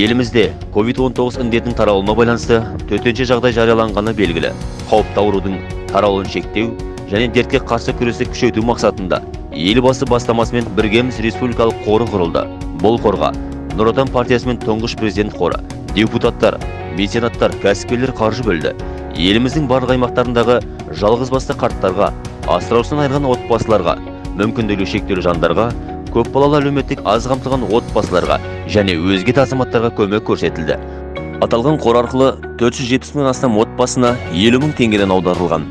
Елімізде COVID-19 індетінің таралуына байланысты төтенше жағдай жарияланғаны белгілі. Қауіпті аурудың таралуын шектеу және дертке қарсы күресті күшейту мақсатында елбасы бастамасымен Біргеміз республикалық қоры құрылды. Бұл қорға Нұр Отан партиясы мен тұңғыш президент қоры, депутаттар, меценаттар, кәсіпкерлер қаржы бөлді. Еліміздің барлық аймақтарындағы жалғызбасты қарттарға, асыраусыздан айырылған отбасыларға, мүмкіндігі шектеулі жандарға, көпбалалы әлеуметтік аз қамтылған отбасыларға және өзге де азаматтарға көмек көрсетілді. Аталған қор арқылы 470 мың астам отбасына 50 мың теңгеден аударылған.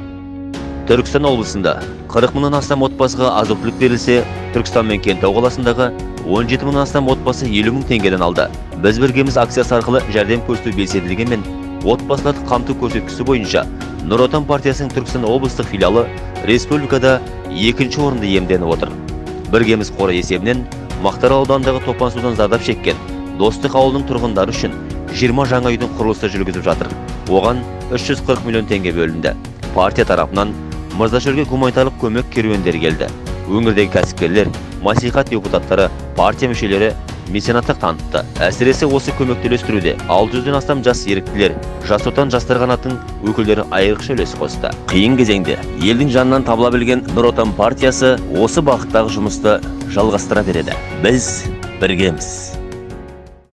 Түркістан облысында 40 мыңнан астам отбасыға азық-түлік берілсе, Түркістан мен Кентау қаласындағы 17 мыңнан астам отбасы 50 мың теңгеден алды. Біз Біргеміз акциясы арқылы жәрдем көрсету белсенділігімен отбасыларды қамту көрсеткіші бойынша Нұр Отан партиясының Түркістан облыстық филиалы республикада 2-ші орынды иемденіп отыр. Біргеміз қоры есебінен Мақтаарал ауданындағы топан судан зардап шеккен Достық ауылының тұрғындары үшін 20 жаңа үйдің құрылысы жүргізіп жатыр. Оған 340 миллион теңге бөлінді. Партия тарапынан Мырзашөлге гуманитарлық көмек керуендері келді. Өңірдегі кәсіпкерлер, мәслихат депутаттары, партия мүшелері меценаттық танытты. Әсіресе осы көмекті үлестіруде 600-ден астам жас еріктілер, Жас Отан жастар қанатының өкілдері айрықша үлес қосты. Қиын кезеңде елдің жанынан табыла білген Нұр Отан партиясы осы бағыттағы жұмысты жалғастыра береді. Біз біргеміз.